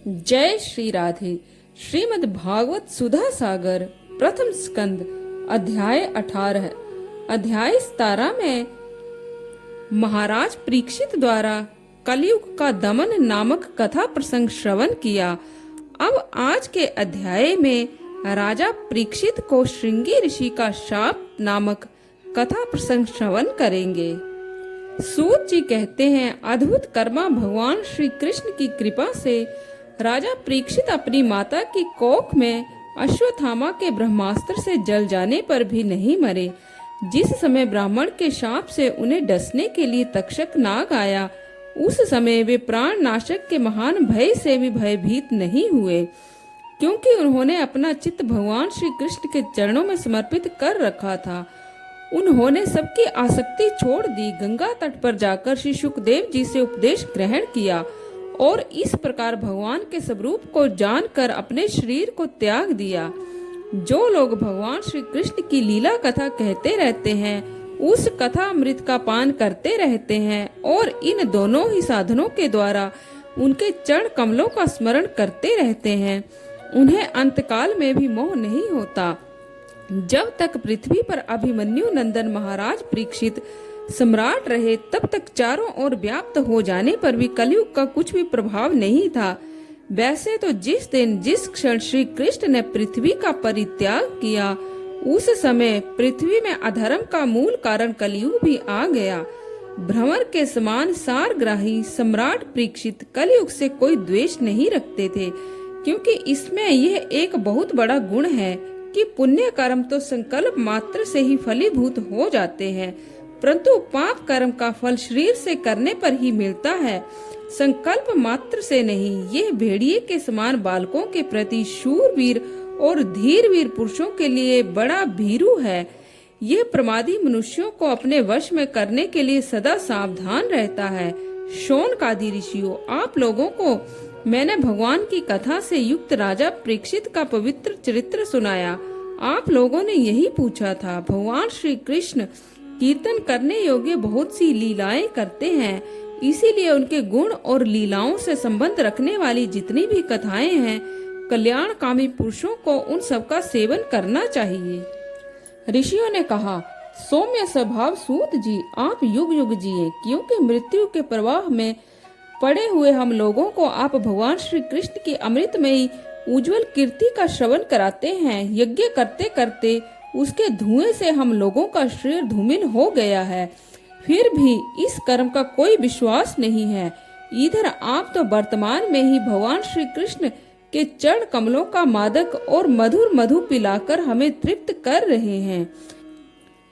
जय श्री राधे। श्रीमद् भागवत सुधा सागर प्रथम स्कंद अध्याय 18। अध्याय 17 में महाराज परीक्षित द्वारा कलयुग का दमन नामक कथा प्रसंग श्रवण किया। अब आज के अध्याय में राजा परीक्षित को श्रृंगी ऋषि का शाप नामक कथा प्रसंग श्रवण करेंगे। सूत जी कहते हैं, अद्भुत कर्मा भगवान श्री कृष्ण की कृपा से राजा परीक्षित अपनी माता की कोख में अश्वत्थामा के ब्रह्मास्त्र से जल जाने पर भी नहीं मरे। जिस समय ब्राह्मण के शाप से उन्हें डसने के लिए तक्षक नाग आया, उस समय वे प्राण नाशक के महान भय से भी भयभीत नहीं हुए, क्योंकि उन्होंने अपना चित्त भगवान श्री कृष्ण के चरणों में समर्पित कर रखा था। उन्होंने सबकी आसक्ति छोड़ दी, गंगा तट पर जाकर श्री सुखदेव जी से उपदेश ग्रहण किया और इस प्रकार भगवान के स्वरूप को जानकर अपने शरीर को त्याग दिया। जो लोग भगवान श्री कृष्ण की लीला कथा कहते रहते हैं, उस कथा अमृत का पान करते रहते हैं और इन दोनों ही साधनों के द्वारा उनके चरण कमलों का स्मरण करते रहते हैं, उन्हें अंतकाल में भी मोह नहीं होता। जब तक पृथ्वी पर अभिमन्यु नंदन महाराज परीक्षित सम्राट रहे, तब तक चारों ओर व्याप्त हो जाने पर भी कलयुग का कुछ भी प्रभाव नहीं था। वैसे तो जिस दिन जिस क्षण श्री कृष्ण ने पृथ्वी का परित्याग किया, उस समय पृथ्वी में अधर्म का मूल कारण कलयुग भी आ गया। भ्रमर के समान सारग्राही सम्राट परीक्षित कलयुग से कोई द्वेष नहीं रखते थे, क्योंकि इसमें यह एक बहुत बड़ा गुण है कि पुण्य कर्म तो संकल्प मात्र से ही फलीभूत हो जाते हैं, परंतु पाप कर्म का फल शरीर से करने पर ही मिलता है, संकल्प मात्र से नहीं। यह भेड़िए के समान बालकों के प्रति शूरवीर और धीरवीर पुरुषों के लिए बड़ा भीरू है। यह प्रमादी मनुष्यों को अपने वश में करने के लिए सदा सावधान रहता है। शौनकादि ऋषियों, आप लोगों को मैंने भगवान की कथा से युक्त राजा परीक्षित का पवित्र चरित्र सुनाया। आप लोगों ने यही पूछा था, भगवान श्री कृष्ण कीर्तन करने योग्य बहुत सी लीलाएं करते हैं, इसीलिए उनके गुण और लीलाओं से संबंध रखने वाली जितनी भी कथाएं हैं, कल्याणकामी पुरुषों को उन सब का सेवन करना चाहिए। ऋषियों ने कहा, सौम्य स्वभाव सूत जी, आप युग युग जिए, क्योंकि मृत्यु के प्रवाह में पड़े हुए हम लोगों को आप भगवान श्री कृष्ण की अमृतमयी उज्जवल कीर्ति का श्रवण कराते हैं। यज्ञ करते करते उसके धुएं से हम लोगों का शरीर धूमिल हो गया है, फिर भी इस कर्म का कोई विश्वास नहीं है। इधर आप तो वर्तमान में ही भगवान श्री कृष्ण के चरण कमलों का मादक और मधुर मधु पिलाकर हमें तृप्त कर रहे हैं।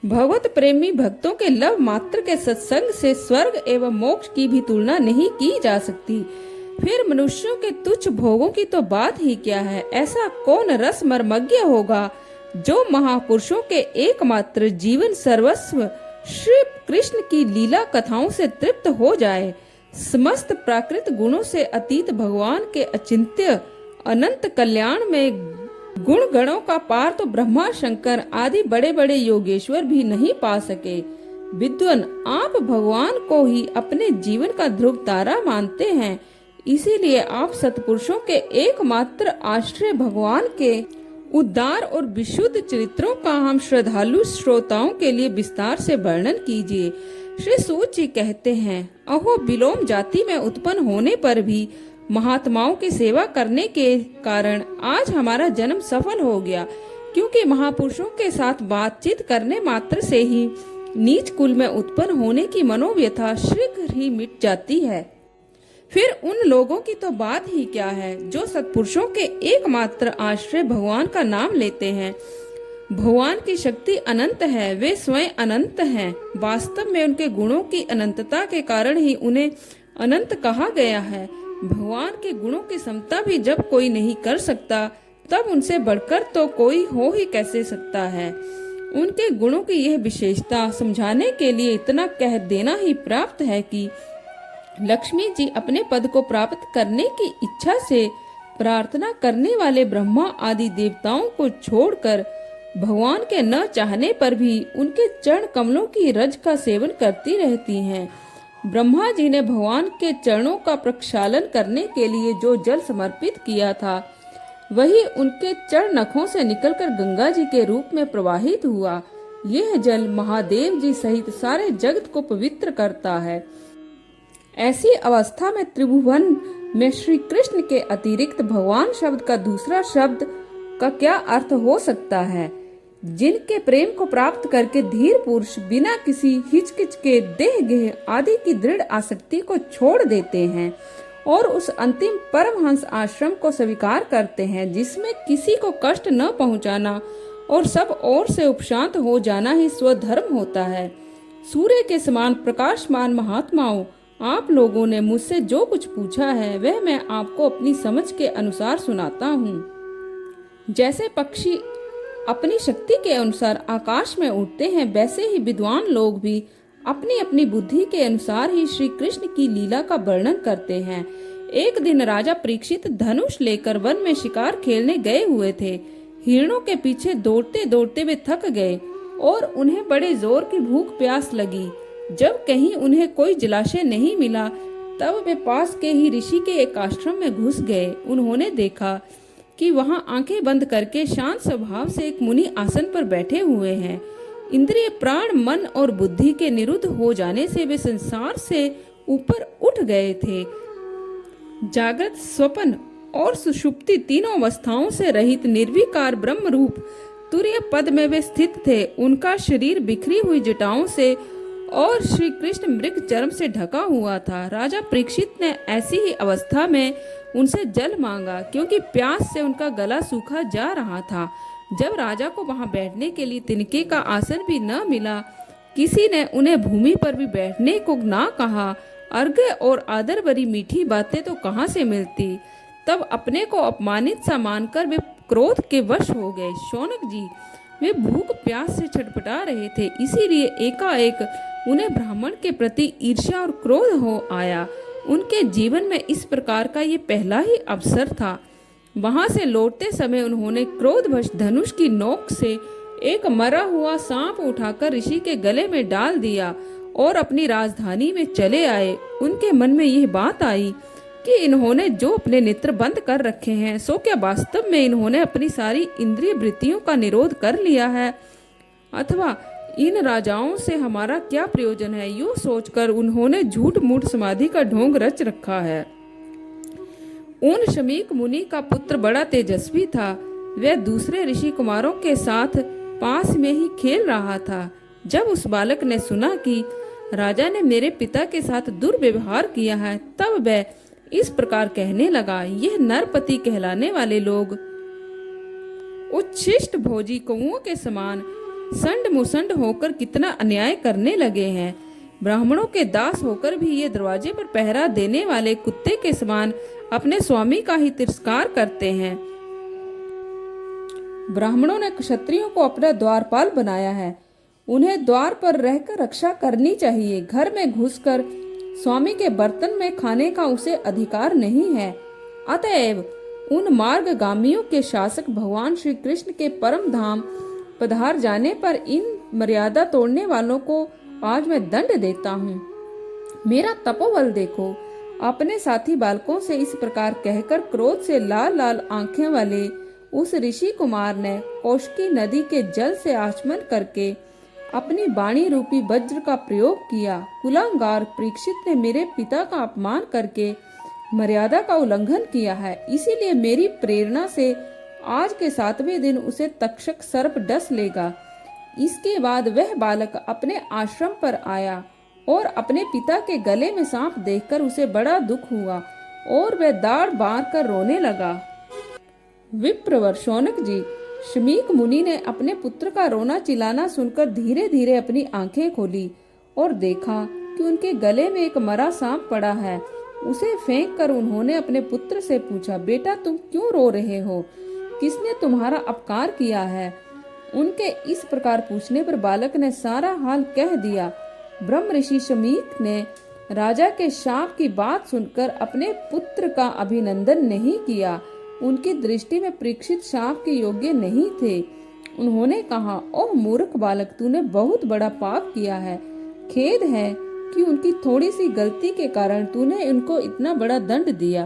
भगवत प्रेमी भक्तों के लव मात्र के सत्संग से स्वर्ग एवं मोक्ष की भी तुलना नहीं की जा सकती। फिर मनुष्यों के तुच्छ भोगों की तो बात ही क्या है। ऐसा कौन रस मर्मज्ञ होगा जो महापुरुषों के एकमात्र जीवन सर्वस्व श्री कृष्ण की लीला कथाओं से तृप्त हो जाए। समस्त प्राकृत गुणों से अतीत भगवान के अचिंत्य अनंत कल्याण में गुण गणों का पार तो ब्रह्मा शंकर आदि बड़े बड़े योगेश्वर भी नहीं पा सके। विद्वान, आप भगवान को ही अपने जीवन का ध्रुव तारा मानते हैं, इसीलिए आप सत्पुरुषों के एकमात्र आश्रय भगवान के उदार और विशुद्ध चरित्रों का हम श्रद्धालु श्रोताओं के लिए विस्तार से वर्णन कीजिए। श्री सूत जी कहते हैं, अहो विलोम जाति में उत्पन्न होने पर भी महात्माओं की सेवा करने के कारण आज हमारा जन्म सफल हो गया, क्योंकि महापुरुषों के साथ बातचीत करने मात्र से ही नीच कुल में उत्पन्न होने की मनोव्यथा शीघ्र ही मिट जाती है। फिर उन लोगों की तो बात ही क्या है जो सत्पुरुषों के एकमात्र आश्रय भगवान का नाम लेते हैं। भगवान की शक्ति अनंत है, वे स्वयं अनंत हैं। वास्तव में उनके गुणों की अनंतता के कारण ही उन्हें अनंत कहा गया है। भगवान के गुणों की समता भी जब कोई नहीं कर सकता, तब उनसे बढ़कर तो कोई हो ही कैसे सकता है। उनके गुणों की यह विशेषता समझाने के लिए इतना कह देना ही प्राप्त है कि लक्ष्मी जी अपने पद को प्राप्त करने की इच्छा से प्रार्थना करने वाले ब्रह्मा आदि देवताओं को छोड़कर भगवान के न चाहने पर भी उनके चरण कमलों की रज का सेवन करती रहती हैं। ब्रह्मा जी ने भगवान के चरणों का प्रक्षालन करने के लिए जो जल समर्पित किया था वही उनके चरण नखों से निकलकर गंगा जी के रूप में प्रवाहित हुआ। यह जल महादेव जी सहित सारे जगत को पवित्र करता है। ऐसी अवस्था में त्रिभुवन में श्री कृष्ण के अतिरिक्त भगवान शब्द का दूसरा शब्द का क्या अर्थ हो सकता है? जिनके प्रेम को प्राप्त करके धीर पुरुष बिना किसी हिचकिच के देह गेह आदि की दृढ़ आसक्ति को छोड़ देते हैं और उस अंतिम परमहंस आश्रम को स्वीकार करते हैं जिसमें किसी को कष्ट न पहुंचाना और सब ओर से उपशांत हो जाना ही स्वधर्म होता है। सूर्य के समान प्रकाशमान महात्माओं, आप लोगों ने मुझसे जो कुछ पूछा है वह मैं आपको अपनी समझ के अनुसार सुनाता हूँ। जैसे पक्षी अपनी शक्ति के अनुसार आकाश में उड़ते हैं, वैसे ही विद्वान लोग भी अपनी अपनी बुद्धि के अनुसार ही श्री कृष्ण की लीला का वर्णन करते हैं। एक दिन राजा परीक्षित धनुष लेकर वन में शिकार खेलने गए हुए थे। हिरणों के पीछे दौड़ते दौड़ते वे थक गए और उन्हें बड़े जोर की भूख प्यास लगी। जब कहीं उन्हें कोई जलाशय नहीं मिला तब वे पास के ही ऋषि के एक आश्रम में घुस गए। उन्होंने देखा कि वहां आंखें बंद करके शांत स्वभाव से एक मुनि आसन पर बैठे हुए हैं। इंद्रिय, प्राण, मन और बुद्धि के निरुद्ध हो जाने से वे संसार से ऊपर उठ गए थे। जागृत, स्वप्न और सुषुप्ति तीनों अवस्थाओं से रहित निर्विकार ब्रह्म रूप तुर्य पद में वे स्थित थे। उनका शरीर बिखरी हुई जटाओं से और श्री कृष्ण मृग चर्म से ढका हुआ था। राजा परीक्षित ने ऐसी ही अवस्था में उनसे जल मांगा क्योंकि प्यास से उनका गला सूखा जा रहा था। जब राजा को वहां बैठने के लिए तिनके का आसन भी न मिला, किसी ने उन्हें भूमि पर भी बैठने को ना कहा। अर्घ्य और आदर भरी मीठी बातें तो कहाँ से मिलती। तब अपने को अपमानित सा मानकर वे क्रोध के वश हो गए। शौनक जी, वे भूख प्यास से छटपटा रहे थे, इसीलिए एकाएक उन्हें ब्राह्मण के प्रति ईर्ष्या और क्रोध हो आया। उनके जीवन में इस प्रकार का ये पहला ही अवसर था। वहां से लौटते समय उन्होंने क्रोधवश धनुष की नोक से एक मरा हुआ सांप उठाकर ऋषि के गले में डाल दिया और अपनी राजधानी में चले आए। उनके मन में यह बात आई कि इन्होंने जो अपने नेत्र बंद कर रखे हैं, सो क्या वास्तव में इन्होंने अपनी सारी इंद्रिय वृत्तियों का निरोध कर लिया है, अथवा इन राजाओं से हमारा क्या प्रयोजन है। यूं सोचकर उन्होंने झूठ मूठ समाधि का ढोंग रच रखा है। उन शमीक मुनि का पुत्र बड़ा तेजस्वी था। वह दूसरे ऋषि कुमारों के साथ पास में ही खेल रहा था। जब उस बालक ने सुना कि राजा ने मेरे पिता के साथ दुर्व्यवहार किया है, तब वह इस प्रकार कहने लगा, यह नरपति कहलाने वाले लोग उच्छिष्ट भोजी कौओं के समान संड मुसंड होकर कितना अन्याय करने लगे हैं। ब्राह्मणों के दास होकर भी ये दरवाजे पर पहरा देने वाले कुत्ते के समान अपने स्वामी का ही तिरस्कार करते हैं। ब्राह्मणों ने क्षत्रियों को अपना द्वारपाल बनाया है। उन्हें द्वार पर रहकर रक्षा करनी चाहिए। घर में घुसकर स्वामी के बर्तन में खाने का उसे अधिकार नहीं है। अतएव उन मार्गगामियों के शासक भगवान श्री कृष्ण के परम धाम पधार जाने पर इन मर्यादा तोड़ने वालों को आज मैं दंड देता हूँ। मेरा तपोबल देखो। अपने साथी बालकों से इस प्रकार कहकर क्रोध से लाल लाल आंखें वाले उस ऋषि कुमार ने कौशिकी नदी के जल से आचमन करके अपनी वाणी रूपी वज्र का प्रयोग किया। कुलांगार परीक्षित ने मेरे पिता का अपमान करके मर्यादा का उल्लंघन किया है, इसीलिए मेरी प्रेरणा से आज के 7वें दिन उसे तक्षक सर्प डस लेगा। इसके बाद वह बालक अपने आश्रम पर आया और अपने पिता के गले में सांप देखकर उसे बड़ा दुख हुआ और वह दाढ़ बांध कर रोने लगा। विप्रवर शौनक जी, शमीक मुनि ने अपने पुत्र का रोना चिल्लाना सुनकर धीरे धीरे अपनी आंखें खोली और देखा कि उनके गले में एक मरा सांप पड़ा है। उसे फेंक कर उन्होंने अपने पुत्र से पूछा, बेटा तुम क्यों रो रहे हो? किसने तुम्हारा अपकार किया है? उनके इस प्रकार पूछने पर बालक ने सारा हाल कह दिया। ब्रह्म ऋषि शमीक ने राजा के शाप की बात सुनकर अपने पुत्र का अभिनंदन नहीं किया। उनकी दृष्टि में परीक्षित शाप के योग्य नहीं थे। उन्होंने कहा, ओह मूर्ख बालक, तूने बहुत बड़ा पाप किया है। खेद है कि उनकी थोड़ी सी गलती के कारण तूने उनको इतना बड़ा दंड दिया।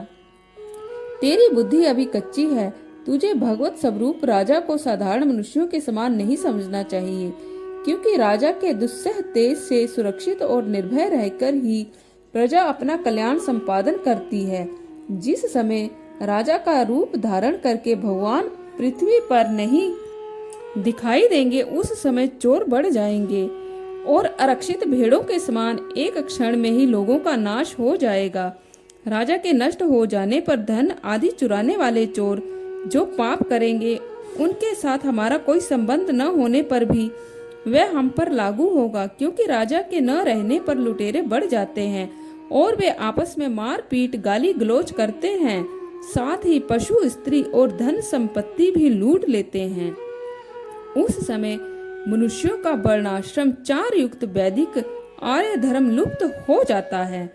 तेरी बुद्धि अभी कच्ची है। तुझे भगवत स्वरूप राजा को साधारण मनुष्यों के समान नहीं समझना चाहिए, क्योंकि राजा के दुस्सह तेज से सुरक्षित और निर्भय रहकर ही प्रजा अपना कल्याण संपादन करती है। जिस समय राजा का रूप धारण करके भगवान पृथ्वी पर नहीं दिखाई देंगे, उस समय चोर बढ़ जाएंगे और आरक्षित भेड़ों के समान एक क्षण में ही लोगों का नाश हो जाएगा। राजा के नष्ट हो जाने पर धन आदि चुराने वाले चोर जो पाप करेंगे, उनके साथ हमारा कोई संबंध न होने पर भी वह हम पर लागू होगा, क्योंकि राजा के न रहने पर लुटेरे बढ़ जाते हैं और वे आपस में मारपीट गाली गलौज करते हैं, साथ ही पशु, स्त्री और धन संपत्ति भी लूट लेते हैं। उस समय मनुष्यों का वर्णाश्रम चार युक्त वैदिक आर्य धर्म लुप्त हो जाता है।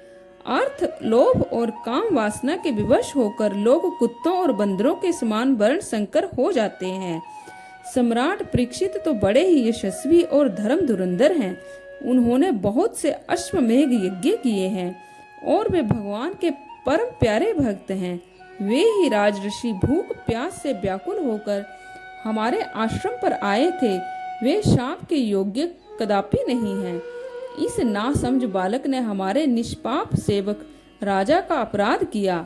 अर्थ, लोभ और काम वासना के विवश होकर लोग कुत्तों और बंदरों के समान वर्ण संकर हो जाते हैं। सम्राट परीक्षित तो बड़े ही यशस्वी और धर्म धुरंधर हैं। उन्होंने बहुत से अश्वमेध यज्ञ किए हैं और वे भगवान के परम प्यारे भक्त हैं। वे ही राजऋषि भूख प्यास से व्याकुल होकर हमारे आश्रम पर आए थे। वे शाप के योग्य कदापि नहीं हैं। इस नासमझ बालक ने हमारे निष्पाप सेवक राजा का अपराध किया।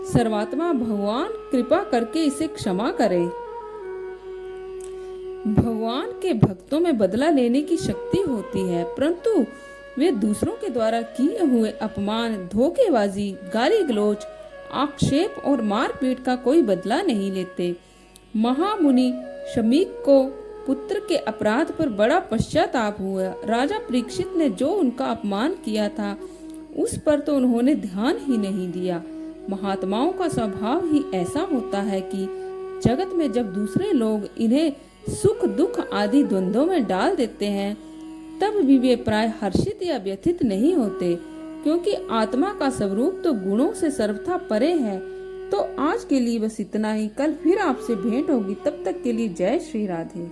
सर्वात्मा भगवान कृपा करके इसे क्षमा करे। भगवान के भक्तों में बदला लेने की शक्ति होती है, परंतु वे दूसरों के द्वारा किए हुए अपमान, धोखेबाजी, गाली गलौज, आक्षेप और मारपीट का कोई बदला नहीं लेते। महामुनि शमीक को पुत्र के अपराध पर बड़ा पश्चाताप हुआ। राजा परीक्षित ने जो उनका अपमान किया था, उस पर तो उन्होंने ध्यान ही नहीं दिया। महात्माओं का स्वभाव ही ऐसा होता है कि जगत में जब दूसरे लोग इन्हें सुख दुख आदि द्वंद्वों में डाल देते हैं, तब भी वे प्राय हर्षित या व्यथित नहीं होते, क्योंकि आत्मा का स्वरूप तो गुणों से सर्वथा परे है। तो आज के लिए बस इतना ही। कल फिर आपसे भेंट होगी। तब तक के लिए जय श्री राधे।